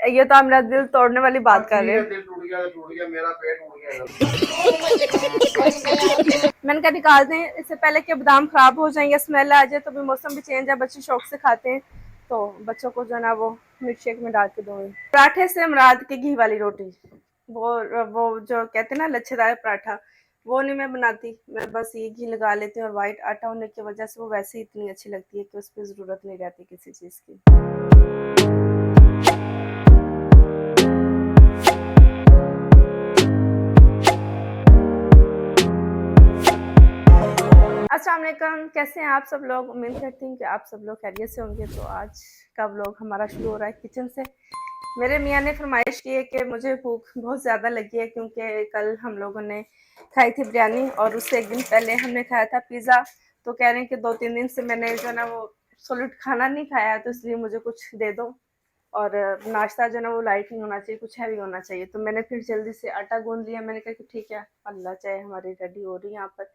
ये तो आप मेरा दिल तोड़ने वाली बात कर रहे हैं। दिल टूट गया तो टूट गया, मेरा पेट टूट गया। मैंने कहा निकाल दें इससे पहले कि बादाम खराब हो जाएंगे, स्मेल आ जाए, तो भी मौसम भी चेंज है, बच्चे शौक से खाते हैं, तो बच्चों को जो है ना वो मिल्क शेक में डाल के दूंगी। पराठे से मुराद की घी वाली रोटी, वो जो कहते हैं ना लच्छेदार पराठा, वो नहीं मैं बनाती। मैं बस ये घी लगा लेती हूँ, और वाइट आटा होने की वजह से वो वैसे ही इतनी अच्छी लगती है कि उस पर ज़रूरत नहीं रहती किसी चीज़ की। अस्सलाम वालेकुम, कैसे हैं आप सब लोग? उम्मीद करती हूँ कि आप सब लोग खैरियत से होंगे। तो आज का व्लॉग हमारा शुरू हो रहा है किचन से। मेरे मियाँ ने फरमाइश की है कि मुझे भूख बहुत ज़्यादा लगी है, क्योंकि कल हम लोगों ने खाई थी बिरयानी, और उससे एक दिन पहले हमने खाया था पिज़्ज़ा। तो कह रहे हैं कि 2-3 दिन से मैंने जो है ना वो सॉलिड खाना नहीं खाया है, तो इसलिए मुझे कुछ दे दो। और नाश्ता जो है ना वो लाइट नहीं होना चाहिए, कुछ हैवी होना चाहिए। तो मैंने फिर जल्दी से आटा गूंद लिया। मैंने कहा कि ठीक है, अल्लाह चाहे हमारी रेडी हो रही है यहाँ पर।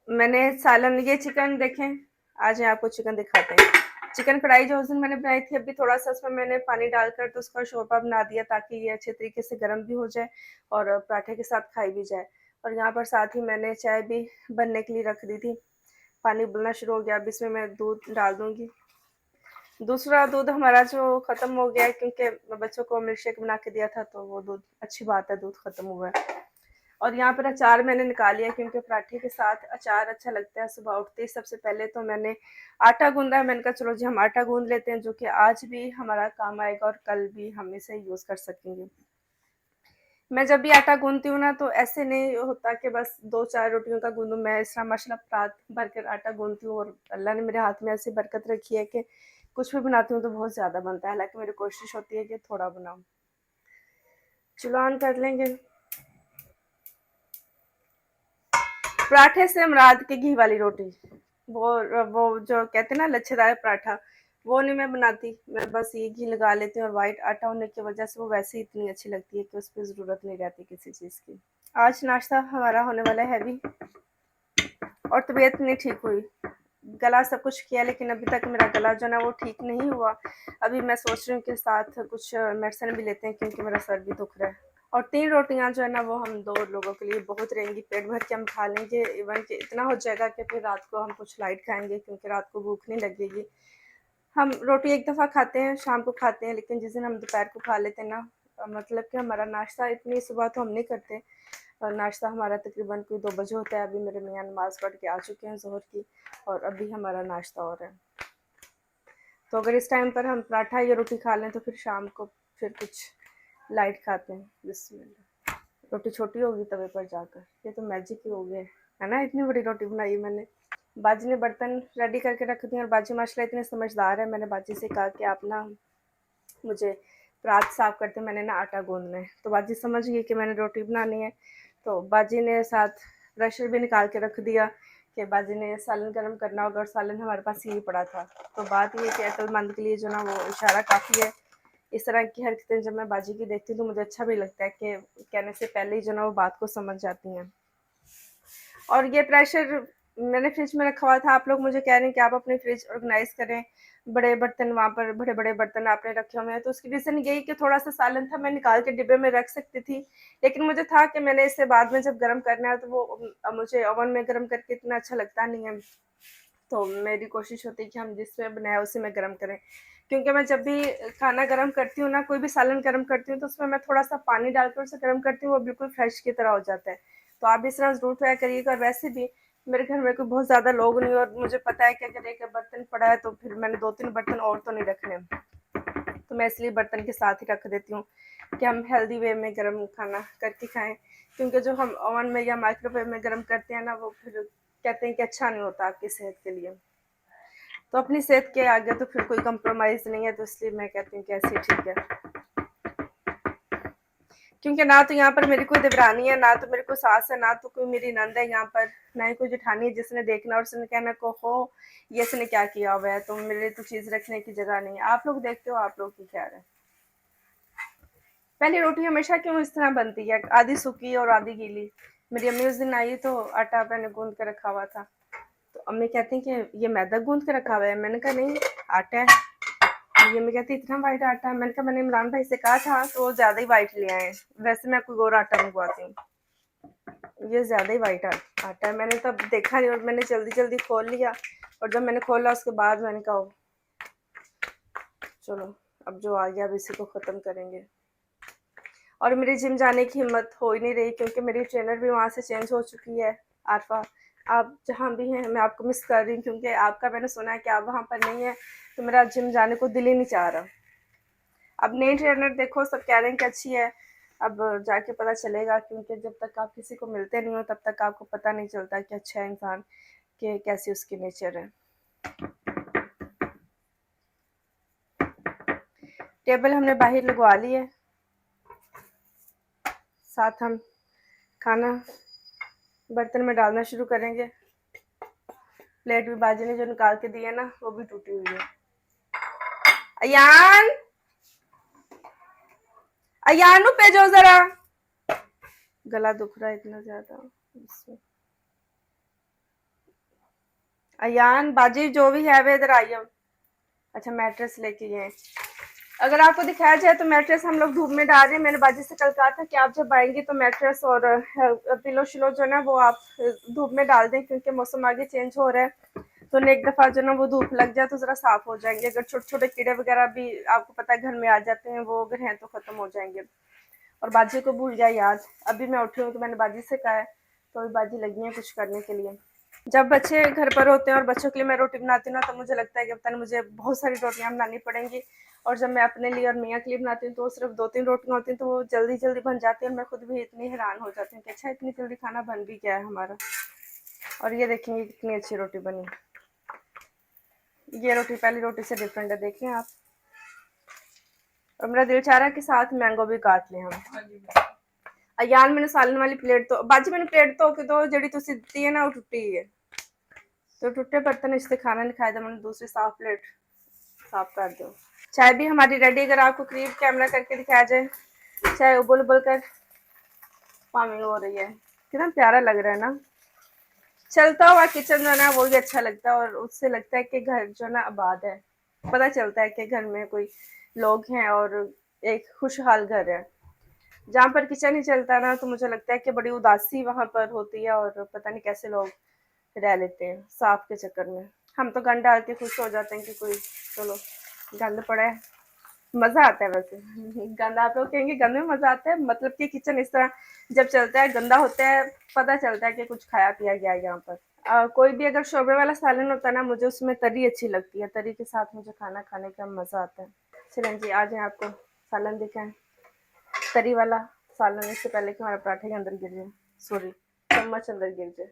मैंने सालन, ये चिकन देखें, आज आपको चिकन दिखाते हैं। चिकन कढ़ाई जो उस दिन मैंने बनाई थी, अभी थोड़ा सा उसमें मैंने पानी डालकर तो उसका शोरबा बना दिया, ताकि ये अच्छे तरीके से गर्म भी हो जाए और पराठे के साथ खाई भी जाए। और यहाँ पर साथ ही मैंने चाय भी बनने के लिए रख दी थी। पानी उबलना शुरू हो गया, अब इसमें मैं दूध डाल दूंगी। दूसरा दूध हमारा जो ख़त्म हो गया है, क्योंकि बच्चों को मिल्क शेक बना के दिया था, तो वो दूध, अच्छी बात है, दूध ख़त्म हुआ है। और यहाँ पर अचार मैंने निकाल लिया, क्योंकि पराठे के साथ अचार अच्छा लगता है। सुबह उठते ही सबसे पहले तो मैंने आटा गूंदा है। मैंने कहा चलो जी हम आटा गूंद लेते हैं, जो कि आज भी हमारा काम आएगा और कल भी हम इसे यूज़ कर सकेंगे। मैं जब भी आटा गूंदती हूँ ना, तो ऐसे नहीं होता कि बस 2-4 रोटियों का गूंदूँ। मैं इस तरह माशाल्लाह रात भर कर आटा गूंदती हूँ, और अल्लाह ने मेरे हाथ में ऐसी बरकत रखी है कि कुछ भी बनाती हूँ तो बहुत ज़्यादा बनता है। हालांकि मेरी कोशिश होती है कि थोड़ा बनाऊँ। चूल्हा ऑन कर लेंगे। पराठे से मुराद की घी वाली रोटी, वो जो कहते हैं ना लच्छेदार पराठा, वो नहीं मैं बनाती। मैं बस ये घी लगा लेती हूँ, और वाइट आटा होने की वजह से वो वैसे ही इतनी अच्छी लगती है कि उस पर ज़रूरत नहीं रहती किसी चीज़ की। आज नाश्ता हमारा होने वाला है हैवी, और तबीयत नहीं ठीक हुई। गला सब कुछ किया, लेकिन अभी तक मेरा गला जो है ना वो ठीक नहीं हुआ। अभी मैं सोच रही हूँ कि साथ कुछ मेडिसिन भी लेते हैं, क्योंकि मेरा सर भी दुख रहा है। और 3 रोटियाँ जो है ना वो हम 2 लोगों के लिए बहुत रहेंगी, पेट भर के हम खा लेंगे। इवन कि इतना हो जाएगा कि फिर रात को हम कुछ लाइट खाएँगे, क्योंकि रात को भूख नहीं लगेगी। हम रोटी एक दफ़ा खाते हैं, शाम को खाते हैं, लेकिन जिस दिन हम दोपहर को खा लेते हैं ना, मतलब कि हमारा नाश्ता इतनी सुबह तो हम नहीं करते। और नाश्ता हमारा तकरीबन कोई 2 बजे होता है। अभी मेरे मियाँ नमाज़ पढ़ के आ चुके हैं ज़ोहर की, और अभी हमारा नाश्ता हो रहा है। तो अगर इस टाइम पर हम पराठा या रोटी खा लें, तो फिर शाम को फिर कुछ लाइट खाते हैं। बिस्मिल्लाह। रोटी छोटी होगी तवे पर जाकर, ये तो मैजिक ही हो गया है ना, इतनी बड़ी रोटी बनाई मैंने। बाजी ने बर्तन रेडी करके रख दिए, और बाजी माशाल्लाह इतने समझदार है। मैंने बाजी से कहा कि आप ना मुझे परात साफ करते, मैंने ना आटा गूंदना है। तो बाजी समझ गई कि मैंने रोटी बनानी है। तो बाजी ने साथ प्रेशर भी निकाल के रख दिया कि बाजी ने सालन गर्म करना होगा, और सालन हमारे पास ही पड़ा था। तो बात ये है कि अक्लमंद के लिए जो ना वो इशारा काफ़ी है। इस तरह की हरकतें जब मैं बाजी की देखती हूँ तो मुझे अच्छा भी लगता है कि कहने से पहले ही जो ना वो बात को समझ जाती हैं। और ये प्रेशर मैंने फ्रिज में रखा हुआ था। आप लोग मुझे कह रहे हैं कि आप अपनी फ्रिज ऑर्गेनाइज करें, बड़े बर्तन वहाँ पर, बड़े बड़े बर्तन आपने रखे हुए हैं। तो उसकी रीज़न यही कि थोड़ा सा सालन था, मैं निकाल के डिब्बे में रख सकती थी, लेकिन मुझे था कि मैंने इसे बाद में जब गर्म करना है, तो वो मुझे ओवन में गर्म करके इतना अच्छा लगता नहीं है। तो मेरी कोशिश होती है कि हम जिसमें बनाया उसी में गर्म करें, क्योंकि मैं जब भी खाना गर्म करती हूँ ना, कोई भी सालन गर्म करती हूँ, तो उसमें मैं थोड़ा सा पानी डालकर उसे गर्म करती हूँ, वो बिल्कुल फ्रेश की तरह हो जाता है। तो आप इस तरह ज़रूर ट्राई करिएगा। और वैसे भी मेरे घर में कोई बहुत ज़्यादा लोग नहीं, और मुझे पता है कि अगर एक बर्तन पड़ा है तो फिर मैंने 2-3 बर्तन और तो नहीं रखने, तो मैं इसलिए बर्तन के साथ ही रख देती हूँ कि हम हेल्दी वे में गर्म खाना करके खाएं। क्योंकि जो हम ओवन में या माइक्रोवेव में गर्म करते हैं ना, वो फिर कहते हैं कि अच्छा नहीं होता आपकी सेहत के लिए। तो अपनी सेहत के आगे तो फिर कोई कंप्रोमाइज़ नहीं है, तो इसलिए मैं कहती हूँ कि ऐसे ही ठीक है। क्योंकि ना तो यहाँ पर मेरी कोई देवरानी है, ना तो मेरी कोई सास है, ना तो कोई मेरी नंद है यहाँ पर, ना ही कोई जेठानी है जिसने देखना और उसने कहना को हो ये इसने क्या किया हुआ है। तो मेरे लिए तो चीज़ रखने की जगह नहीं है। आप लोग देखते हो, आप लोग की क्या है? पहली रोटी हमेशा क्यों इस तरह बनती है, आधी सूखी और आधी गीली? मेरी अम्मी उस दिन आई तो आटा मैंने गूंद के रखा हुआ था, तो अम्मी कहती हैं कि ये मैदा गूंद के रखा हुआ है। मैंने कहा नहीं, आटा है। ये मैं कहती इतना वाइट आटा है, मैंने कहा मैंने इमरान भाई से कहा था तो वो ज़्यादा ही वाइट ले आए। वैसे मैं कोई और आटा मंगवाती हूँ, ये ज़्यादा ही वाइट आटा है। मैंने तब देखा नहीं और मैंने जल्दी जल्दी खोल लिया, और जब मैंने खोला उसके बाद मैंने कहा चलो अब जो आ गया अब इसी को ख़त्म करेंगे। और मेरी जिम जाने की हिम्मत हो ही नहीं रही, क्योंकि मेरी ट्रेनर भी वहाँ से चेंज हो चुकी है। आरफा, आप जहाँ भी हैं मैं आपको मिस कर रही हूँ, क्योंकि आपका मैंने सुना है कि आप वहाँ पर नहीं है, तो मेरा जिम जाने को दिल ही नहीं चाह रहा। अब नई ट्रेनर देखो सब कह रहे हैं कि अच्छी है, अब जाके पता चलेगा, क्योंकि जब तक आप किसी को मिलते नहीं हो तब तक आपको पता नहीं चलता कि अच्छा है इंसान कि कैसी उसकी नेचर है। टेबल हमने बाहर लगवा ली है, साथ हम खाना बर्तन में डालना शुरू करेंगे। प्लेट भी बाजी ने जो निकाल के दी है ना वो भी टूटी हुई है। अयान, अयानू पे जाओ जरा, गला दुख रहा है इतना ज्यादा। अयान बाजी जो भी है वे इधर आइए। अच्छा मैट्रेस लेके गए। अगर आपको दिखाया जाए तो मैट्रेस हम लोग धूप में डाल रहे हैं। मैंने बाजी से कल कहा था कि आप जब आएंगे तो मैट्रेस और पिलो शिलो जो ना वो आप धूप में डाल दें, क्योंकि मौसम आगे चेंज हो रहा है, तो एक दफ़ा जो ना वो धूप लग जाए तो ज़रा साफ़ हो जाएंगे। अगर छोटे छोटे कीड़े वगैरह भी आपको पता है घर में आ जाते हैं, वो अगर हैं तो ख़त्म हो जाएंगे। और बाजी को भूल गया याद, अभी मैं उठी हूँ तो मैंने बाजी से कहा है, तो अभी बाजी लगी है कुछ करने के लिए। जब बच्चे घर पर होते हैं और बच्चों के लिए मैं रोटी बनाती हूँ ना, तो मुझे लगता है कि पता नहीं मुझे बहुत सारी रोटियाँ बनानी पड़ेंगी, और जब मैं अपने लिए और मियाँ के लिए बनाती हूँ तो सिर्फ 2-3 रोटियाँ होती हैं, तो वो जल्दी जल्दी बन जाती है और मैं खुद भी इतनी हैरान हो जाती हूँ कि अच्छा इतनी जल्दी खाना बन भी गया है हमारा। और ये देखेंगे कितनी अच्छी रोटी बनी। ये रोटी पहली रोटी से डिफरेंट है, देखें आप। और मेरा दिल चाह रहा है कि साथ मैंगो भी काट लें हम। अयान मैंने सालन वाली प्लेट तो बाजी मैंने प्लेट धो के दो जड़ी तुसी दित्ती है ना वो टुटी है, तो टूटे बर्तन इससे खाना नहीं खाया था। मैंने दूसरी साफ प्लेट साफ कर दो। चाय भी हमारी रेडी, अगर आपको करीब कैमरा करके दिखाया जाए, चाय उबल उबल कर फार्मिंग हो रही है। कितना प्यारा लग रहा है ना, चलता हुआ किचन जो है ना वो भी अच्छा लगता है, और उससे लगता है कि घर जो ना आबाद है, पता चलता है कि घर में कोई लोग हैं और एक खुशहाल घर है। जहाँ पर किचन ही चलता है ना तो मुझे लगता है कि बड़ी उदासी वहां पर होती है, और पता नहीं कैसे लोग रह लेते हैं साफ के चक्कर में। हम तो गंद डाल के खुश हो जाते हैं कि कोई चलो गंद पड़ा है, मजा आता है। वैसे गंद आप लोग कहेंगे गंद में मजा आता है, मतलब कि किचन इस तरह जब चलता है गंदा होता है, पता चलता है कि कुछ खाया पिया गया है यहाँ पर। कोई भी अगर शोरबे वाला सालन होता है ना, मुझे उसमें तरी अच्छी लगती है, तरी के साथ मुझे खाना खाने का मजा आता है। चलें जी आज आपको सालन दिखाएं, तरी वाला सालन, इससे पहले कि हमारे पराठे के अंदर गिर जाए, सॉरी चम्मच अंदर गिर जाए।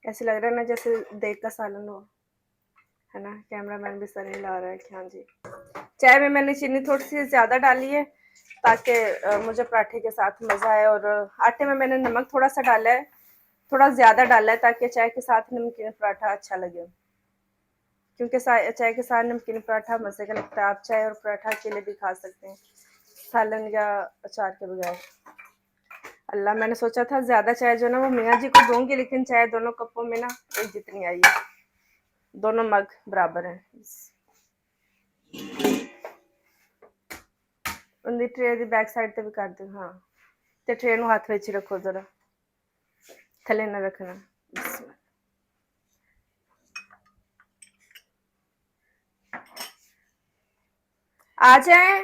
ऐसे लग रहा है ना जैसे देग का सालन हो, है ना। कैमरा मैन भी सर हिला रहा है कि हाँ जी। चाय में मैंने चीनी थोड़ी सी ज़्यादा डाली है ताकि मुझे पराठे के साथ मज़ा आए, और आटे में मैंने नमक थोड़ा सा डाला है, थोड़ा ज़्यादा डाला है ताकि चाय के साथ नमकीन पराठा अच्छा लगे, क्योंकि चाय के साथ नमकीन पराठा मज़े का लगता है। आप चाय और पराठा अकेले भी खा सकते हैं, सालन या अचार के बगैर। अल्लाह, मैंने सोचा था ज़्यादा चाय जो ना वो मियाँ जी को दूंगी, लेकिन चाय दोनों कपों में ना एक जितनी आई है, दोनों मग बराबर हैं। उनकी ट्रे की बैक साइड ते भी कर दो, हाँ, तो ट्रे ਨੂੰ ਹੱਥ ਵਿੱਚ ਰੱਖੋ जरा, थले ना रखना। आ जाए,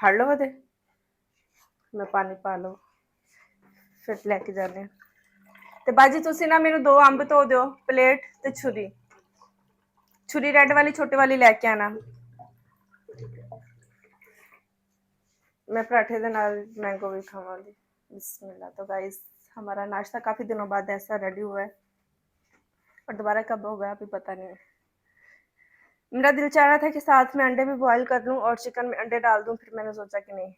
फड़ लो दे, मैं पानी पा लो फिर लेके जाने। ਤੇ ਬਾਜੀ ਤੁਸੀਂ ਨਾ ਮੈਨੂੰ 2 ਅੰਬ ਧੋ ਦਿਓ, ਪਲੇਟ ਤੇ ਛੁਰੀ, छुरी रेड वाली छोटी वाली लेके आना। मैं पराठे के नाल मैंगो भी खावांगी। बिस्मिल्लाह। तो गाइस हमारा नाश्ता काफ़ी दिनों बाद ऐसा रेडी हुआ है, और दोबारा कब होगा अभी पता नहीं। मेरा दिल चाह रहा था कि साथ में अंडे भी बॉईल कर लूँ और चिकन में अंडे डाल दूँ, फिर मैंने सोचा कि नहीं,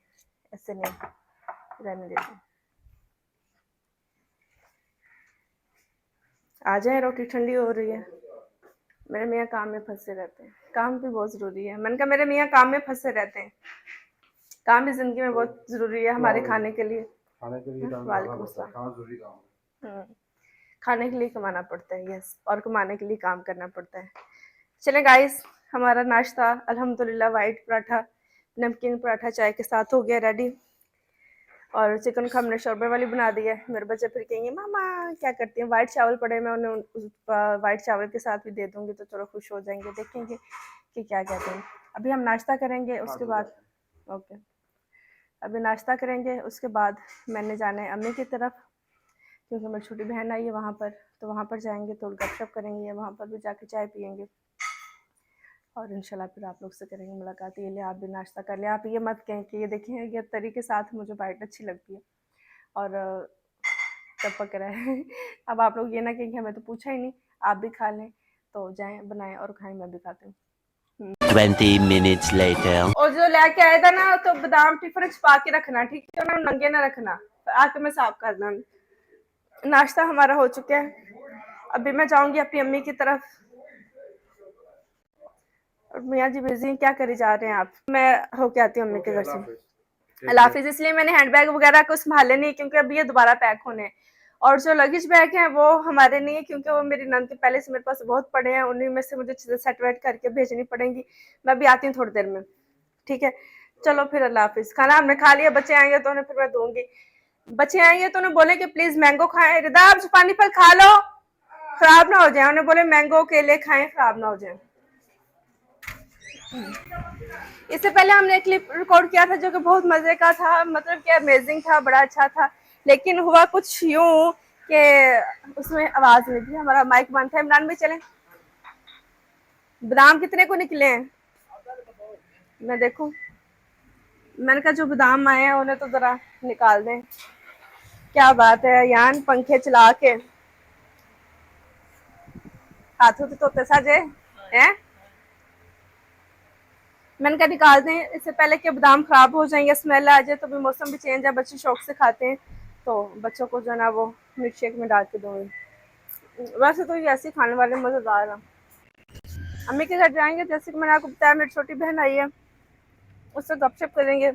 ऐसे नहीं, रहने देती। आ जाए, रोटी ठंडी हो रही है। मेरे मियाँ काम में फंसे रहते हैं, काम भी बहुत ज़रूरी है। मैंने कहा मेरे मियाँ काम में फंसे रहते हैं। काम भी जिंदगी में बहुत जरूरी है हमारे खाने के लिए। खाने के लिए काम वालेकुम करना पड़ता है, अस्सलाम। कहाँ जरूरी काम है। खाने के लिए कमाना पड़ता है, यस, और कमाने के लिए काम करना पड़ता है। चले गाइस, हमारा नाश्ता अल्हम्दुलिल्लाह वाइट पराठा नमकीन पराठा चाय के साथ हो गया रेडी। और चिकन का हमने शोरबे वाली बना दी है। मेरे बच्चे फिर कहेंगे मामा क्या करती हैं, वाइट चावल पड़े, मैं उन्हें वाइट चावल के साथ भी दे दूंगी तो चलो खुश हो जाएंगे। देखेंगे कि क्या कहते हैं। अभी हम नाश्ता करेंगे, उसके बाद ओके, अभी नाश्ता करेंगे, उसके बाद मैंने जाना है अम्मी की तरफ, क्योंकि मेरी छोटी बहन आई है वहाँ पर, तो वहाँ पर जाएंगे तो गपशप करेंगे, वहाँ पर भी जाके चाय पियेंगे और इंशाल्लाह फिर आप लोग से करेंगे मुलाकात। ये लिए आप भी नाश्ता कर लें। आप ये मत कहें कि ये देखें ये तरी के साथ मुझे वाइट अच्छी लगती है और तब पक रहा है। अब आप लोग ये ना कहें कि हमें तो पूछा ही नहीं, आप भी खा लें, तो जाएं बनाएं और खाएं, मैं भी खाती हूँ। 20 minutes later. और जो लेके आया था ना, तो बादाम टिफिन छुपा के रखना, ठीक है ना, नंगे ना रखना, आके मैं साफ कर दूँ। नाश्ता हमारा हो चुका है, अभी मैं जाऊंगी अपनी अम्मी की तरफ। और मियाँ जी बिजी हैं, क्या करे जा रहे हैं आप? मैं होके आती हूँ अम्मी के घर से। अल्लाह हाफिज। इसलिए मैंने हैंडबैग वगैरह को संभाले नहीं, क्योंकि अभी ये दोबारा पैक होने हैं। और जो लगेज बैग हैं वो हमारे नहीं है, क्योंकि वो मेरी नंद के पहले से मेरे पास बहुत पड़े हैं, उन्हीं में से मुझे चीज़ें सेट वेट करके भेजनी पड़ेंगी। मैं भी आती हूँ थोड़ी देर में, ठीक है? चलो फिर अल्लाह हाफिज। खाना हमने खा लिया, बच्चे आएंगे तो उन्हें फिर मैं दूंगी। बच्चे आएंगे तो उन्हें बोले कि प्लीज मैंगो खाएं, रिदा आप पानी फल खा लो, खराब ना हो जाए। उन्हें बोले मैंगो केले खाएं, खराब ना हो जाए। इससे पहले हमने एक क्लिप रिकॉर्ड किया था जो कि बहुत मजे का था, मतलब कि अमेजिंग था, बड़ा अच्छा था, लेकिन हुआ कुछ यूं कि उसमें आवाज नहीं थी, हमारा माइक बंद था। इमरान भाई चलें। बादाम कितने को निकले हैं मैं देखूं? मैंने कहा जो बादाम आए हैं उन्हें तो जरा निकाल दें। क्या बात है यान, पंखे चला के हाथों से तोते साजे हैं। मैंने कहा निकाल दें इससे पहले कि बादाम खराब हो जाएंगे, स्मेल आ जाए। तो भी मौसम भी चेंज है, बच्चे शौक से खाते हैं, तो बच्चों को जो है ना वो मिल्क शेक में डाल के दूंगी। वैसे तो ये ऐसे खाने वाले मजेदार है। अम्मी के घर जाएंगे, जैसे कि मैंने आपको बताया मेरी छोटी बहन आई है, उससे गपशप करेंगे,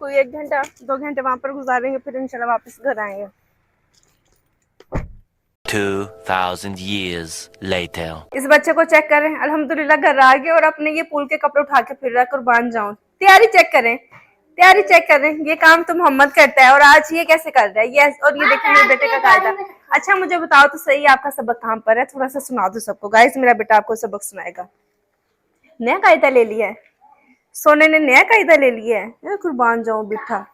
कोई 1 घंटा 2 घंटे वहां पर गुजारेंगे, फिर इंशाल्लाह वापस घर आएंगे। 2000 years later. इस बच्चे को चेक करें, अल्हम्दुलिल्लाह घर आ गए और अपने ये पूल के कपड़े उठा के फिर रहा, कुर्बान जाऊं। तैयारी चेक करें, तैयारी चेक करें, ये काम तो मोहम्मद करता है और आज ये कैसे कर रहा है ये। और ये देखिए मेरे बेटे का कायदा। अच्छा मुझे बताओ तो सही, आपका सबक कहाँ पर है? थोड़ा सा सुना दो सबको। गाइस मेरा बेटा आपको सबक सुनाएगा। नया कायदा ले लिया है, सोने ने नया कायदा ले लिया है। कुर्बान जाऊं बेटा।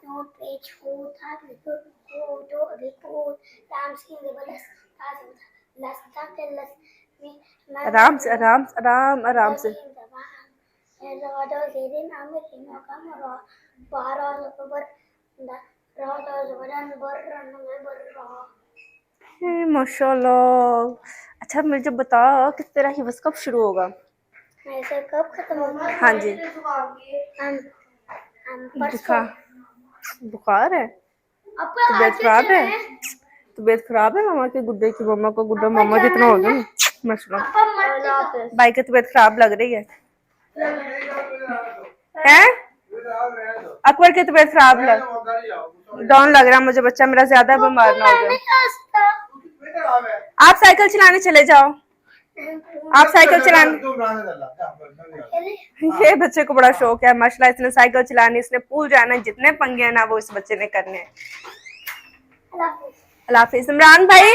आराम से आराम से आराम आराम से। माशाल्लाह। अच्छा मुझे बताओ कि तेरा हिवस कब शुरू होगा? कब खत्म होगा? हाँ जी। बुखार है, तबीयत खराब है, तबीयत खराब है मामा के गुड्डे की। मामा को गुड्डा मामा जितना हो गया माशाल्लाह। भाई की तबीयत खराब लग रही है हैं? अकबर की तबीयत खराब डाउन लग रहा है मुझे, बच्चा मेरा ज्यादा बीमार ना हो जाए। आप साइकिल चलाने चले जाओ, आप साइकिल चलाने। ये बच्चे को बड़ा शौक है माशाल्लाह, इसने साइकिल चलानी, इसने पूल जाना, जितने पंगे हैं ना वो इस बच्चे ने करने हैं। अल्लाह हाफिज। इमरान भाई,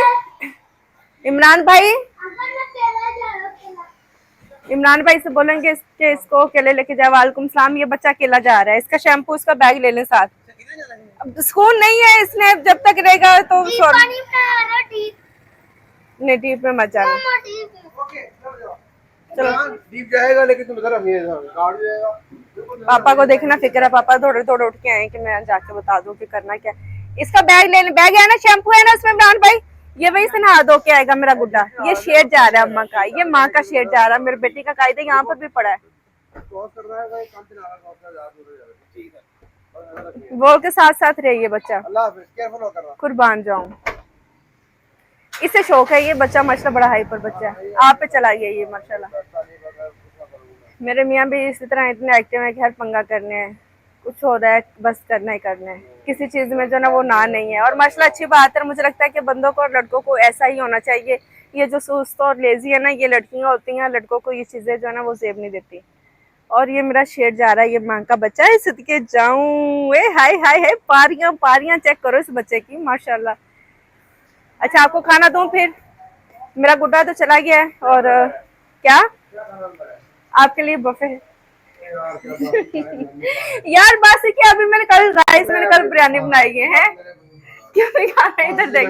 इमरान भाई, इमरान भाई से बोलेंगे कि इसको अकेले लेके जाए। वालेकुम सलाम। ये बच्चा अकेला जा रहा है, इसका शैम्पू इसका बैग ले लें साथ। अब सुकून नहीं है, इसने जब तक रहेगा तो नहीं डीप में मत जाना। चलो डीप जाएगा लेकिन तुम इधर गाड़ी जाएगा। पापा को देखना फिक्र है, पापा थोड़े थोड़े उठ के आए कि मैं जाके बता दूं कि करना क्या। इसका बैग ले, बैग है ना, शैम्पू है ना इसमें इमरान भाई, ये वही से नहा धो के आएगा मेरा गुड्डा। ये शेर जा रहा है अम्मा का, ये माँ का शेर जा रहा है। मेरे बेटी का कायदा यहाँ पर भी पड़ा है। बोल के साथ साथ रहिए बच्चा, कुर्बान जाऊं। इसे शौक है ये बच्चा माशाल्लाह, बड़ा हाइपर बच्चा है। आप पे चला गया ये माशाल्लाह। मेरे मियाँ भी इसी तरह इतने एक्टिव हैं कि हर पंगा करने हैं, कुछ हो रहा है, बस करना ही करना है। किसी चीज में जो ना वो ना नहीं है। और माशाल्लाह अच्छी बात है, मुझे लगता है कि बंदों को और लड़कों को ऐसा ही होना चाहिए। ये जो सुस्त और लेजी है ना, ये लड़कियां होती हैं, लड़कों को ये चीजें जो है ना वो जेब नहीं देती। और ये मेरा शेर जा रहा है, ये माँ का बच्चा है, सदके जाऊं। ए हाय हाय हाय, पारियां पारियां चेक करो इस बच्चे की, माशाल्लाह। अच्छा आपको खाना दूं फिर? मेरा गुड्डा तो चला गया है। और क्या आपके लिए बफे है? यार बस है कि अभी मैंने कल राइस, मैंने कल बिरयानी बनाई है क्यों नहीं खाना? इधर देख।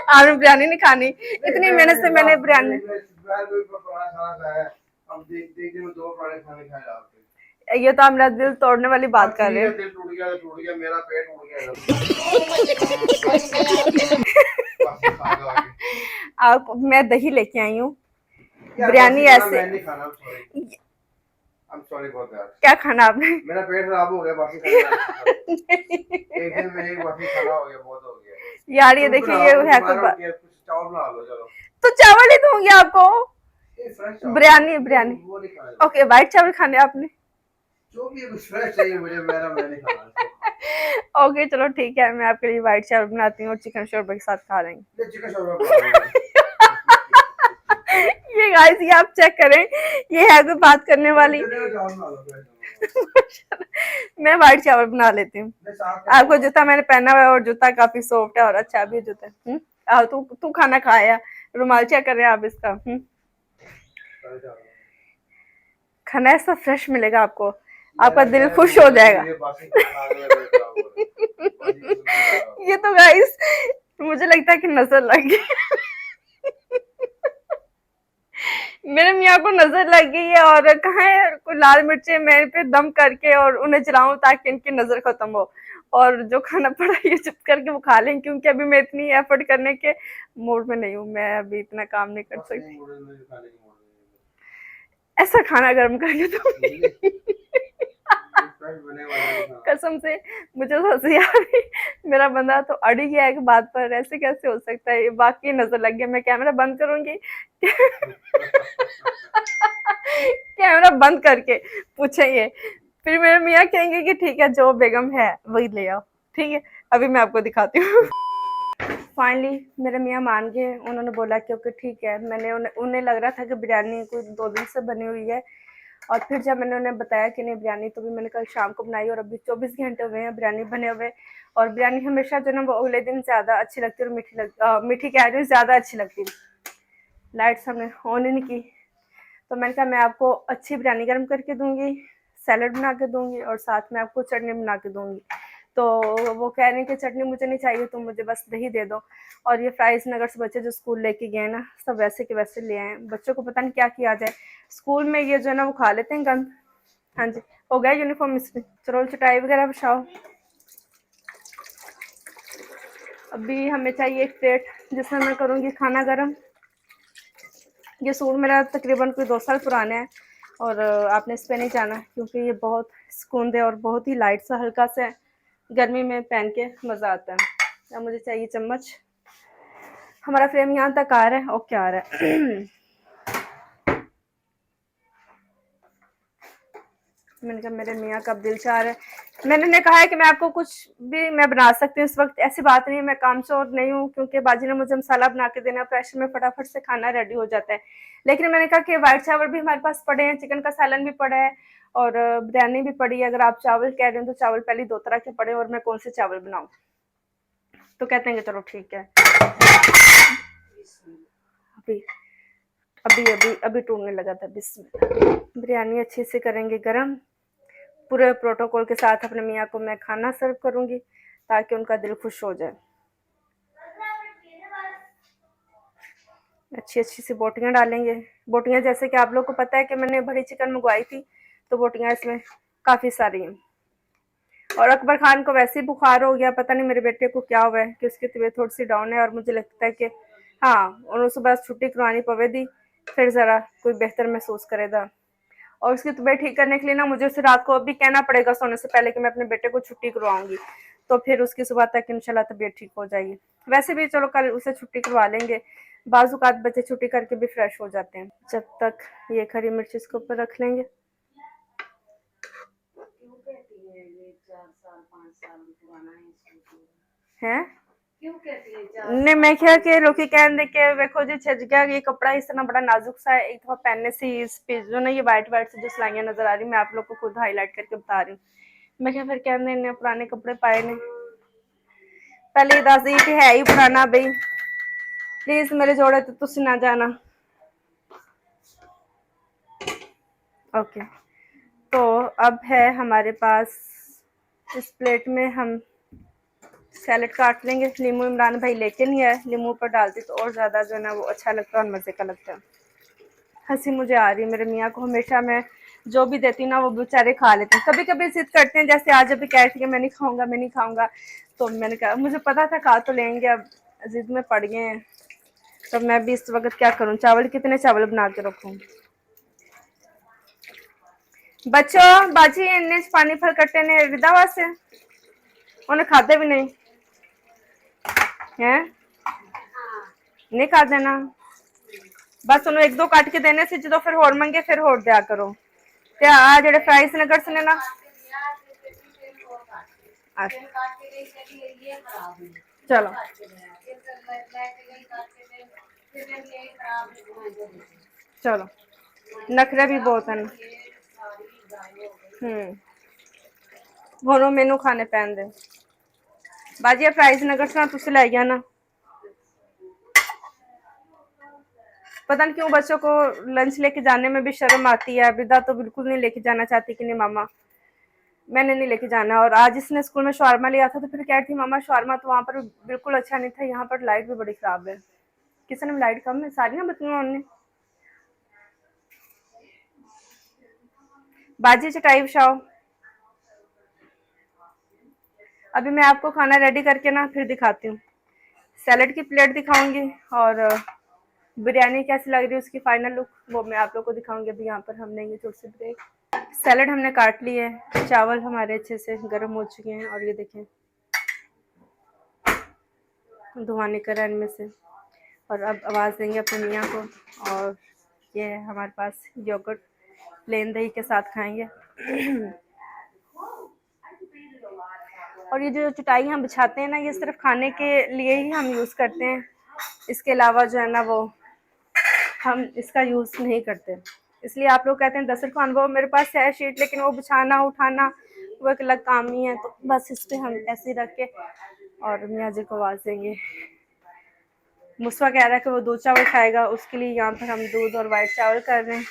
आपने बिरयानी नहीं खानी? इतनी मेहनत से मैंने बिरयानी, ये तो आप मेरा दिल तोड़ने वाली बात कर रहे हैं। दिल टूट गया तो टूट गया, मेरा पेट टूट गया। आप, मैं दही लेके आई हूँ, बिरयानी ऐसे। क्या खाना आपने? मेरा पेट खराब हो गया बासी खाना। एक दिन में एक बासी खाना हो गया, बहुत हो गया यार। ये देखिए ये है चावल बना लो चलो। तो चावल ही दूंगी आपको। बिरयानी बिरयानी ओके। व्हाइट चावल खाने आपने? जो भी कुछ फ्रेश चाहिए मुझे, मैं नहीं खाना। ओके चलो ठीक है, मैं आपके लिए व्हाइट चावल बनाती हूँ और चिकन शोरबा के साथ खा लेंगे। चिकन शोरबा ये गाइस, ये आप चेक करें, ये है कोई बात करने वाली? मैं व्हाइट चावल बना लेती हूँ। आपको जूता मैंने पहना हुआ है और जूता काफी सॉफ्ट है और अच्छा भी जूता है। तू तू खाना खाया? रुमाल चेक कर रहे हैं आप इसका? खाना ऐसा फ्रेश मिलेगा आपको, आपका दिल खुश हो जाएगा। ये तो गाइस मुझे लगता है कि नजर लग गई। मेरे मियाँ को नजर लग गई है और कहाँ है कोई लाल मिर्चें मेरे पे दम करके और उन्हें जलाऊं ताकि इनकी नजर खत्म हो। और जो खाना पड़ा ये चुप करके वो खा लें, क्योंकि अभी मैं इतनी एफर्ट करने के मूड में नहीं हूँ, मैं अभी इतना काम नहीं कर सकती। ऐसा खाना गर्म करके तो कसम से मुझे तो हंसी आ रही। मेरा बंदा तो अड़ गया एक बात पर, ऐसे कैसे हो सकता है? बाकी नजर लग गया। मैं कैमरा बंद करूंगी। कैमरा बंद करके पूछेंगे, फिर मेरे मियाँ कहेंगे कि ठीक है जो बेगम है वही ले आओ। ठीक है अभी मैं आपको दिखाती हूँ। फाइनली मेरे मियाँ मान गए, उन्होंने बोला कि ओके ठीक है। मैंने उन्हें लग रहा था कि बिरयानी कोई 2 दिन से बनी हुई है। और फिर जब मैंने उन्हें बताया कि नहीं बिरयानी तो भी मैंने कल शाम को बनाई और अभी 24 घंटे हुए हैं बिरयानी बने हुए। और बिरयानी हमेशा जो ना वो अगले दिन ज़्यादा अच्छी लगती है और मीठी कह रही हूँ, ज़्यादा अच्छी लगती है। लाइट्स हमने ऑन ही नहीं की, तो मैंने कहा मैं आपको अच्छी बिरयानी गर्म करके दूंगी, सैलड बना के दूंगी और साथ में आपको चटनी बना के दूंगी। तो वो कह रहे हैं कि चटनी मुझे नहीं चाहिए, तुम मुझे बस दही दे दो। और ये फ्राइज नगर से बच्चे जो स्कूल लेके गए ना, सब वैसे के वैसे ले आए। बच्चों को पता नहीं क्या किया जाए, स्कूल में ये जो है ना वो खा लेते हैं गंद। हाँ जी हो गया यूनिफॉर्म इस्त्री, चलो चटाई वगैरह बिछाओ। अभी हमें चाहिए एक प्लेट जिसमें मैं करूँगी खाना गर्म। ये सूट मेरा तकरीबन कोई 2 साल पुराना है और आपने इस पर नहीं जाना क्योंकि ये बहुत सुकून दे और बहुत ही लाइट सा हल्का सा है, गर्मी में पहन के मज़ा आता है। अब मुझे चाहिए चम्मच। हमारा फ्रेम यहाँ तक आ रहा है, ओके आ रहा है। मैंने कहा मेरे मियाँ का दिल चाह रहा है। मैंने उन्हें कहा है कि मैं आपको कुछ भी मैं बना सकती हूँ इस वक्त, ऐसी बात नहीं है, मैं कामचोर नहीं हूँ क्योंकि बाजी ने मुझे मसाला बना के देना, प्रेशर में फटाफट से खाना रेडी हो जाता है। लेकिन मैंने कहा कि व्हाइट चावल भी हमारे पास पड़े हैं, चिकन का सालन भी पड़ा है और बिरयानी भी पड़ी है। अगर आप चावल कह रहे हो तो चावल पहले 2 तरह के पड़े और मैं कौन से चावल बनाऊँ? तो कहते हैं कि चलो ठीक है। अभी अभी अभी अभी टूटने लगा था। बिस्मिल्लाह। बिरयानी अच्छे से करेंगे गरम, पूरे प्रोटोकॉल के साथ अपने मियाँ को मैं खाना सर्व करूंगी ताकि उनका दिल खुश हो जाए। अच्छी अच्छी सी बोटियां डालेंगे। बोटियां जैसे कि आप लोग को पता है कि मैंने बड़ी चिकन मंगवाई थी, तो बोटियां इसमें काफ़ी सारी हैं। और अकबर खान को वैसे ही बुखार हो गया, पता नहीं मेरे बेटे को क्या हुआ है कि उसकी तबीयत थोड़ी सी डाउन है और मुझे लगता है कि हाँ उन्होंने सुबह छुट्टी करवानी पवेगी, फिर ज़रा कोई बेहतर महसूस करेगा। और उसकी तबीयत ठीक करने के लिए ना मुझे उसे रात को अभी कहना पड़ेगा सोने से पहले कि मैं अपने बेटे को छुट्टी करवाऊंगी, तो फिर उसकी सुबह तक इंशाल्लाह तबीयत ठीक हो जाएगी। वैसे भी चलो कल उसे छुट्टी करवा लेंगे, बाजुकात बच्चे छुट्टी करके भी फ्रेश हो जाते हैं। जब तक ये खरी मिर्च इसके ऊपर रख लेंगे। हैं नहीं मैं क्या कि लोग कहते कि देखो जी छिज गया ये कपड़ा इस तरह बड़ा नाजुक सा है, एक दफा पहनने से इस पे जो ना ये वाइट वाइट से जो सिलाइयां नजर आ रही मैं आप लोग को खुद हाईलाइट करके बता रही हूँ। मैं क्या फिर कहते इन्हें पुराने कपड़े पाए ने पहले ये दस दी कि है ही पुराना बई प्लीज मेरे जोड़े तो तुसी ना जाना। ओके तो अब है हमारे पास इस प्लेट में हम सैलेड काट लेंगे। नींबू इमरान भाई लेके नहीं आए, नींबू पर डालती तो और ज़्यादा जो है ना वो अच्छा लगता है और मज़े का लगता है। हंसी मुझे आ रही है, मेरे मियाँ को हमेशा मैं जो भी देती हूँ ना वो बेचारे खा लेते हैं। कभी कभी जिद करते हैं, जैसे आज अभी कह रही थी कि मैं नहीं खाऊंगा मैं नहीं खाऊंगा, तो मैंने कहा मुझे पता था खा तो लेंगे, अब जिद में पड़ गए हैं तो मैं भी इस वक्त क्या करूँ, चावल कितने चावल बना के रखूँ। बच्चों बाजी इन्ने पानी भर कट्टे ने रिदा वास्ते उन्हें खाते भी नहीं हैं, नहीं खा देना बस उन्हें एक दो काट के देने से जो फिर होर मंगे फिर होर दिया करो। ते आ जेड़े फ्राइज ने कर सने ना चलो चलो नखरे भी बहुत हैं हुण मैनू खाने पैन दे बाजी फ्राइज नगर्स ना तुसी लै गया ना। पता नहीं क्यों बच्चों को लंच लेके जाने में भी शर्म आती है। विदा तो बिल्कुल नहीं लेके जाना चाहती कि नहीं मामा मैंने नहीं लेके जाना, और आज इसने स्कूल में शवारमा लिया था तो फिर कह रही थी मामा शवारमा तो वहाँ पर बिल्कुल अच्छा नहीं था, यहाँ पर लाइट भी बड़ी खराब है। किसने लाइट कम है सारियां बत्तियां उन्होंने बाजी चटाई बिछाओ। अभी मैं आपको खाना रेडी करके ना फिर दिखाती हूँ, सैलेड की प्लेट दिखाऊंगी और बिरयानी कैसी लग रही है उसकी फाइनल लुक वो मैं आप लोग को दिखाऊंगी। अभी यहाँ पर हमने ये थोड़ी सी ब्रेक सैलेड हमने काट ली है, चावल हमारे अच्छे से गर्म हो चुके हैं और ये देखें धुआं निकल रहा है इनमें से। और अब आवाज़ देंगे अपने मियाँ को, और ये है हमारे पास योगर्ट प्लेन दही के साथ खाएंगे। और ये जो चटाई हम बिछाते हैं ना ये सिर्फ खाने के लिए ही हम यूज़ करते हैं, इसके अलावा जो है ना वो हम इसका यूज़ नहीं करते। इसलिए आप लोग कहते हैं दस्तरखान वो मेरे पास है शीट लेकिन वो बिछाना उठाना वो एक अलग काम ही है, तो बस इस पर हम ऐसे रख के और मियाँ जी को आवाज़ देंगे। मुस्वा कह रहा है कि वो दूध चावल खाएगा, उसके लिए यहाँ पर हम दूध और वाइट चावल कर रहे हैं।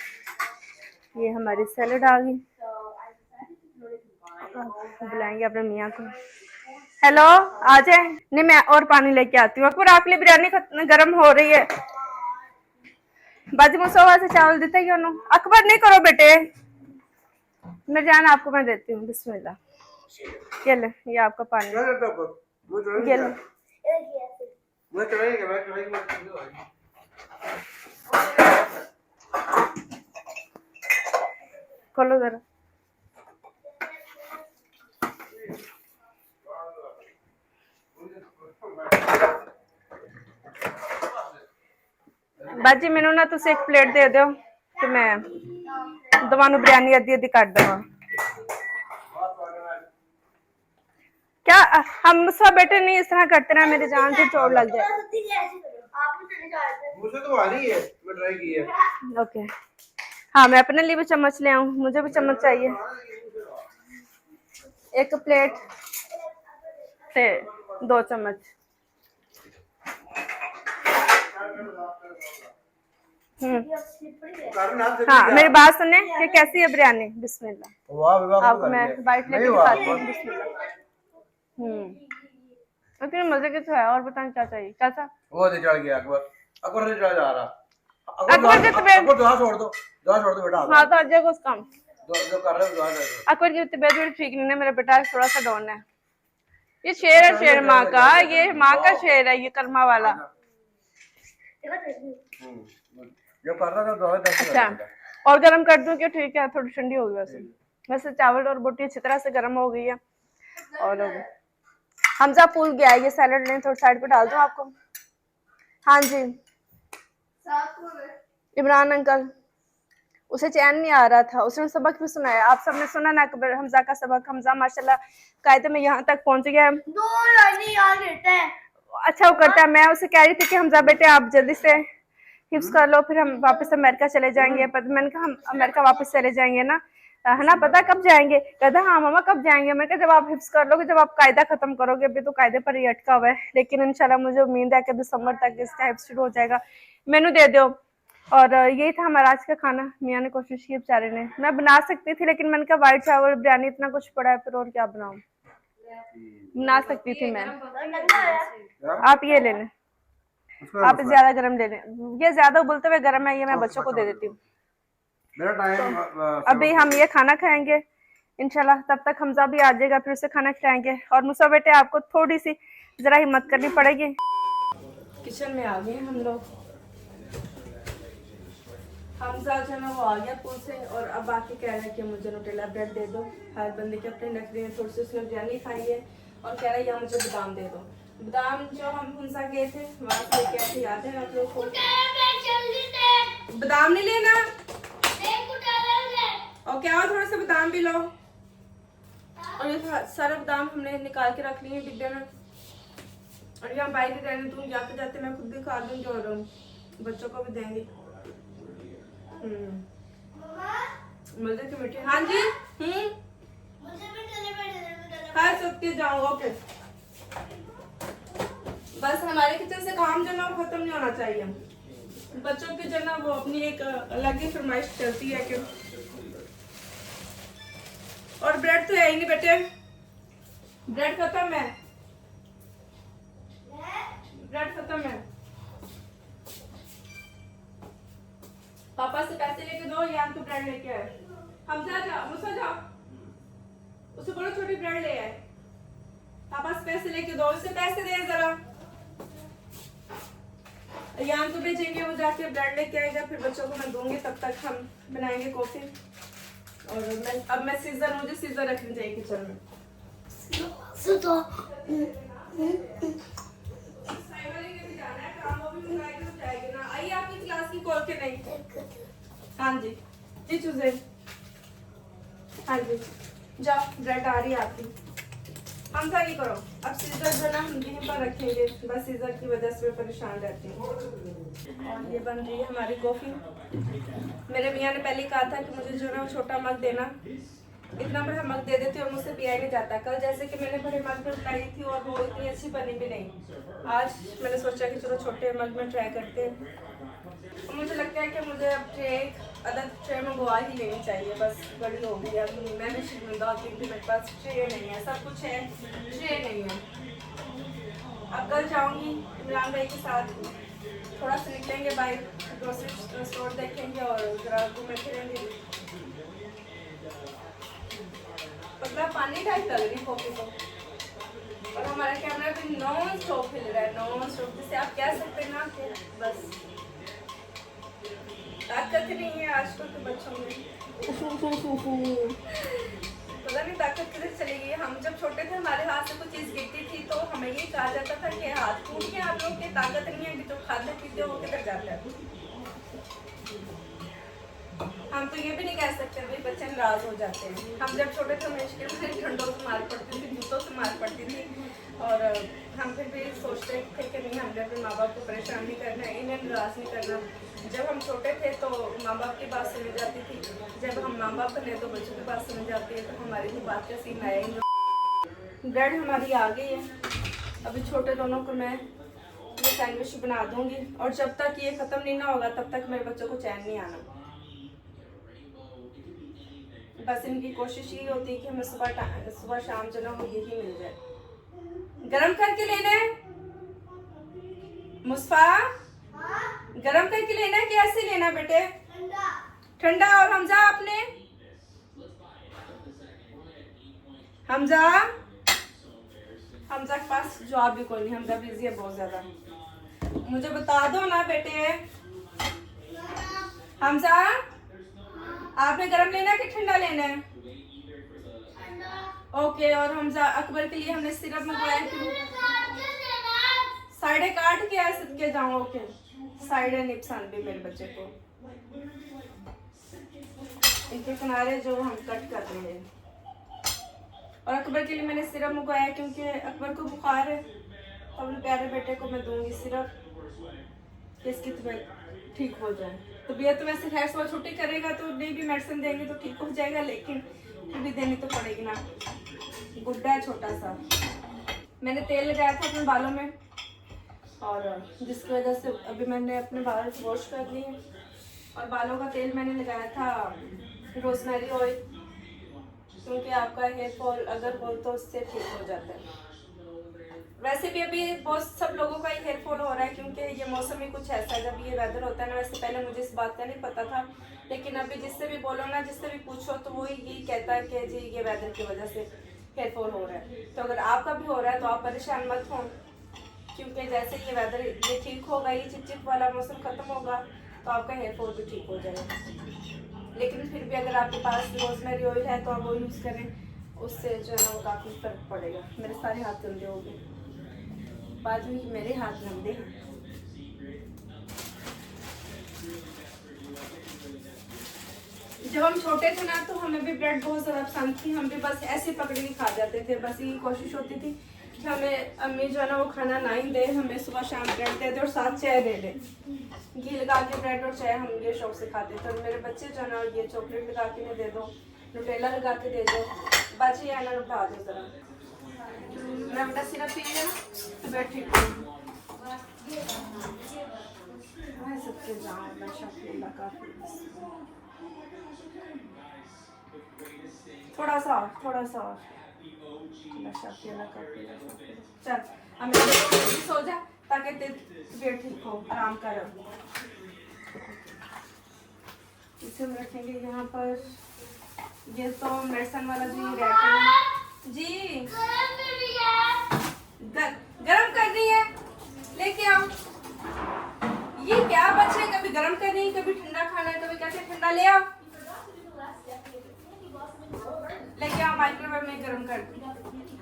ये हमारी सैलेड आ गई, बुलाएंगे अपने मियाँ को। हेलो आ जाए, नहीं मैं और पानी लेके आती हूँ। अकबर आपके लिए बिरयानी गर्म हो रही है। बाजी मुसवा से चावल देते ही अकबर नहीं करो बेटे, मैं जान आपको मैं देती हूँ बिस्मिल्लाह। ये ले ये आपका पानी ये ले। खोलो जरा बाजी मैनू ना तुसी एक प्लेट दे दो तो मैं दवानू बिरयानी अद्धी अद्धी काट देवा। क्या हम मुस्वा बेटे नहीं इस तरह करते ना, मेरी जान से चोट लग जाए। मुझे तो आ रही है, मैं ट्राई की है। ओके हाँ मैं अपने लिए भी चम्मच ले आऊं, मुझे भी चम्मच चाहिए। एक प्लेट से 2 चम्मच। हाँ मेरी बात सुने कि कैसी है बिरयानी। बिस्मिल्लाह आपको मैं वाइट लेके दिखाती हूँ। बिस्मिल्लाह इतने मजे के तो है। और बताएं क्या चाहिए कैसा वो दे चढ़ गया अकबर, अकबर से चढ़ जा रहा। अकबर की तबीयत दुआ छोड़ दो बेटा। हाँ तो अजय को काम जो कर रहे हो दुआ दे दो। अकबर की तबीयत थोड़ी ठीक नहीं है, मेरा बेटा थोड़ा सा डाउन है। ये शेर है शेर माँ का, ये माँ का शेर है, ये कर्मा वाला। जो कर रहा था दुआ दे। अच्छा और गर्म कर दूं क्या? ठीक है थोड़ी ठंडी होगी वैसे। वैसे चावल और बोटी अच्छी तरह से गर्म हो गई है। और हमजा फूल गया है, ये सैलेड लें थोड़ी साइड पे डाल दूं आपको। हाँ जी इमरान अंकल उसे चैन नहीं आ रहा था। उसने सबक भी सुनाया, आप सबने सुना ना अकबर हमजा का सबक। हमजा माशाल्लाह कायदे में यहाँ तक पहुंच गया है। 2 लाइनें याद रहता है। अच्छा वो करता है। मैं उसे कह रही थी कि हमजा बेटे आप जल्दी से हिफ्स कर लो, फिर हम वापस अमेरिका चले जाएंगे। पर मैंने कहा हम अमेरिका वापस चले जाएंगे ना, है ना, पता कब जाएंगे? कहता हाँ मामा कब जाएंगे? मैं कहा जब आप हिफ्स कर लोगे, जब आप कायदा खत्म करोगे। अभी तो कायदे पर ही अटका हुआ है, लेकिन इंशाल्लाह मुझे उम्मीद है कि दिसंबर तक इसका हिफ्स शुरू हो जाएगा। मेनू दे दो। और यही था हमारा आज का खाना। मियाँ ने कोशिश की बेचारे ने, मैं बना सकती थी लेकिन मैंने कहा वाइट चावल बिरयानी इतना कुछ पड़ा है, फिर और क्या बनाऊं। बना सकती थी मैं। आप ये ले लें, आप ज्यादा गर्म ले लें। ये ज्यादा उबलते हुए गर्म है, ये मैं बच्चों को दे देती हूँ। मेरा टाइम अभी हम ये खाना खाएंगे इंशाल्लाह, तब तक हमजा भी आ जाएगा, फिर उसे खाना खिलाएंगे। और मुसा बेटे आपको थोड़ी सी जरा हिम्मत करनी पड़ेगी। किचन में आ गए हम लोग। हमजा जो है वो आ गया पुल से, और अब आके कह रहा है कि मुझे न्यूटेला ब्रेड दे दो। हर बंदे के अपने नखरे हैं। थोड़ी सी उसने बिरयानी खाई है और कह रहा है यहाँ मुझे बादाम दे दो। बादाम जो हम हमजा गए थे वहाँ से लेके आए थे, याद है आप लोग को? बादाम नहीं लेना, और क्या थोड़ा सा बादाम भी लो। और ये सारे बादाम हमने निकाल के रख लिए डिब्बे में, और यहाँ बाहर ही रहने दूंगी। जाते जाते मैं खुद भी खा लूंगी और बच्चों को भी देंगी। मजे की मीठी। हाँ जी खा सकती जाऊंगा। ओके बस हमारे किचन से काम जो ना वो खत्म नहीं होना चाहिए। बच्चों की जो ना वो अपनी एक अलग ही फरमाइश चलती है कि, और ब्रेड तो है ही नहीं बेटे, ब्रेड खत्म है, ब्रेड खत्म है। पापा से पैसे लेके दो या तो ब्रेड लेके आए। हम जा मुसा जाओ, उसे बोलो छोटी ब्रेड ले आए। पापा से पैसे लेके दो, उसे पैसे दे जरा। यान तो भेजेंगे, वो जाके ब्रेड लेके आएगा, फिर बच्चों को मैं दूंगी। तब तक हम बनाएंगे कॉफी। और मैं सीजर, मुझे सीजर रखनी चाहिए किचन में। आइए आपकी क्लास की खोल के नहीं। हाँ जी जी चूजे, हाँ जी जाओ, ब्रेड आ रही है आपकी। हम नहीं करो, अब सीजर जो ना हम यहीं पर रखेंगे, बस सीजर की वजह से मैं परेशान रहती हूँ। और ये बन रही है हमारी कॉफ़ी। मेरे मियाँ ने पहले कहा था कि मुझे जो ना छोटा मग देना, इतना बड़ा मग दे देती और मुझसे पिया ही नहीं जाता। कल जैसे कि मैंने बड़े मग में बनाई थी और वो इतनी अच्छी बनी भी नहीं। आज मैंने सोचा कि चलो छोटे मग में ट्राई करते हैं। और मुझे लगता है कि मुझे अब ट्रे अदद ट्रे मंगवा ही लेनी चाहिए, बस बड़ी हो गई। अब मैं भी शर्मिंदा होती हूँ कि मेरे पास ट्रे नहीं है, सब कुछ है ट्रे नहीं है। अब कल जाऊँगी इमरान भाई के साथ, थोड़ा सा निकलेंगे बाहर, ग्रोसरी स्टोर देखेंगे और जरा घूमे फिरेंगे। पतला पानी टाइप लग रही कॉफी को। और हमारा कैमरा भी नॉन स्टॉप हिल रहा है, नॉन स्टॉप, जिसे आप कह सकते हैं ना कि बस ताकत नहीं है आजकल के बच्चों में। पता नहीं ताकत किधर चली गई। हम जब छोटे थे हमारे हाथ से कुछ चीज़ गिरती थी तो हमें ये कहा जाता था कि हाथ टूट गया आप लोग के, ताकत नहीं है कि जो खाते पीते हो किधर जाता है। हम तो ये भी नहीं कह सकते भाई बच्चे नाराज हो जाते हैं। हम जब छोटे थे मुश्किल में ठंडों से मार पड़ती थी, जूतों से मार पड़ती थी, और हम फिर भी सोचते थे कि नहीं हमने अपने माँ बाप को परेशान नहीं करना है, इन्हें नाराज नहीं करना। जब हम छोटे थे तो माँ बाप की बात सुनी जाती थी, जब हम माँ बाप बने तो बच्चों की बात सुनी जाती है, तो हमारी भी बात का सीन आया ही। ब्रेड हमारी आ गई है, अभी छोटे दोनों को मैं ये सैंडविच बना दूंगी, और जब तक ये ख़त्म नहीं ना होगा तब तक मेरे बच्चों को चैन नहीं आना। बस इनकी कोशिश यही होती है कि हमें सुबह शाम जो ना वो यही मिल जाए। गरम करके लेना है मुस्फा, गरम करके लेना है कि ऐसे लेना बेटे? ठंडा। और हमजा आपने, हमजा के पास जवाब भी कोई नहीं, हमजा बिजी है बहुत ज्यादा। मुझे बता दो ना बेटे। हमजा आपने गरम लेना है कि ठंडा लेना है? ओके। और हमजा अकबर के लिए हमने सिरप मंगवाया कि साइडे काट के ऐसे के जाऊँ। ओके साइडे नहीं पसंद भी मेरे बच्चे को। इनके किनारे जो हम कट कर रहे हैं। और अकबर के लिए मैंने सिरप मंगवाया क्योंकि अकबर को बुखार है, तो अपने प्यारे बेटे को मैं दूंगी सिरप कि इसकी तबीयत ठीक हो जाए। तबीयत तो वैसे खैर सुबह छुट्टी करेगा तो नहीं भी मेडिसिन देंगे तो ठीक हो जाएगा, लेकिन फिर भी देनी तो पड़ेगी ना। गुड्डा है छोटा सा। मैंने तेल लगाया था अपने बालों में, और जिसकी वजह से अभी मैंने अपने बाल वॉश कर लिए। और बालों का तेल मैंने लगाया था रोजमेरी ऑयल, क्योंकि आपका हेयर फॉल अगर हो तो उससे ठीक हो जाता है। वैसे भी अभी बहुत सब लोगों का ही हेयर फॉल हो रहा है, क्योंकि ये मौसम ही कुछ ऐसा है जब ये वेदर होता है ना। वैसे पहले मुझे इस बात का नहीं पता था, लेकिन अभी जिससे भी बोलो ना, जिससे भी पूछो तो वो यही कहता है कि जी ये वेदर की वजह से हेयर फॉल हो रहा है। तो अगर आपका भी हो रहा है तो आप परेशान मत हो, क्योंकि जैसे ये वेदर ये ठीक होगा, ये चिपचिप वाला मौसम खत्म होगा तो आपका हेयर फॉल भी ठीक हो जाएगा। लेकिन फिर भी अगर आपके पास रोजमेरी ऑयल है तो आप वो यूज़ करें, उससे जो है ना वो काफ़ी फर्क पड़ेगा। मेरे सारे हाथ गंदे हो गए, बाद में मेरे हाथ गंदे हैं। जब हम छोटे थे ना तो हमें भी ब्रेड बहुत ज़्यादा पसंद थी, हम भी बस ऐसे पकड़ के खा जाते थे। बस यही कोशिश होती थी कि हमें अम्मी जो है ना वो खाना ना ही दे, हमें सुबह शाम ब्रेड दे दे और साथ चाय दे दे। घी लगा के ब्रेड और चाय हम ये शौक से खाते थे। और मेरे बच्चे जो है ना ये चॉकलेट लगा के नहीं दे दो, नुटेला लगा के दे दो, बाजी है ना उठा दो ज़रा। मैं बेटा सिरप पी लिया ना तो बैठ ठीक हूँ। सबके जाओ थोड़ा सा और, थोड़ा सा और। चल अब सो जा ताकि तबीयत ठीक हो, आराम कर। इसे हम रखेंगे यहाँ पर। ये तो मेडिसिन वाला जो ये रैक है जी, गरम करनी है, लेके आओ। ये क्या बच्चे, कभी गरम करनी है, कभी ठंडा खाना है, कभी कहते ठंडा ले आओ, लेके आओ माइक्रोवेव में गरम कर दूँ।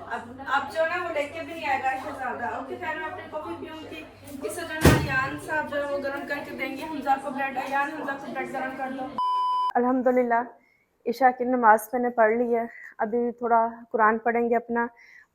अब जो ना वो लेके भी नहीं आएगा शहजादा। ओके फिर मैं अपनी कॉफी पीऊँगी। इस वजह अयान साहब जो वो गरम करके देंगे। हमजा को ब्रेड, अयान हमजा को ब्रेड गरम कर दो। अल्हम्दुलिल्लाह इशा की नमाज़ मैंने पढ़ ली है। अभी थोड़ा कुरान पढ़ेंगे अपना,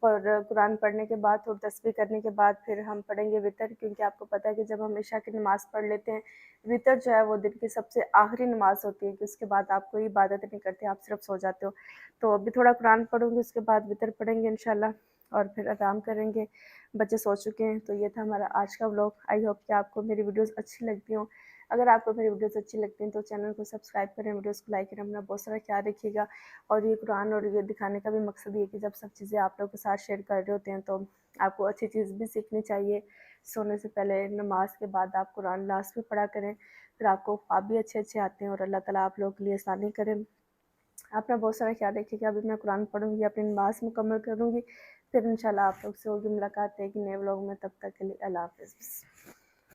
और कुरान पढ़ने के बाद थोड़ी तस्बीह करने के बाद फिर हम पढ़ेंगे वितर, क्योंकि आपको पता है कि जब हम इशा की नमाज़ पढ़ लेते हैं, वितर जो है वो दिन की सबसे आखिरी नमाज़ होती है कि उसके बाद आप कोई इबादत नहीं करते, आप सिर्फ सो जाते हो। तो अभी थोड़ा कुरान पढ़ूँगी, उसके बाद वितर पढ़ेंगे इंशाल्लाह, और फिर आराम करेंगे। बच्चे सो चुके हैं। तो ये था हमारा आज का व्लॉग। आई होप कि आपको मेरी वीडियोज़ अच्छी लगती हों। अगर आपको मेरी वीडियोज़ अच्छी लगती हैं तो चैनल को सब्सक्राइब करें, वीडियोज़ को लाइक करें, अपना बहुत सारा ख्याल रखिएगा। और ये कुरान और ये दिखाने का भी मकसद ये है कि जब सब चीज़ें आप लोगों के साथ शेयर कर रहे होते हैं तो आपको अच्छी चीज़ भी सीखनी चाहिए। सोने से पहले, नमाज के बाद आप कुरान लास्ट में पढ़ा करें, फिर आपको ख्वाब भी अच्छे अच्छे आते हैं और अल्लाह ताला आप लोगों के लिए आसानी करें। अपना बहुत सारा ख्याल रखिएगा। अभी मैं कुरान पढ़ूँगी, अपनी नमाज मुकम्मल करूँगी, फिर इंशाल्लाह आप लोग से होगी मुलाकात एक नए व्लॉग में। तब तक के लिए अल्लाह हाफ़िज़।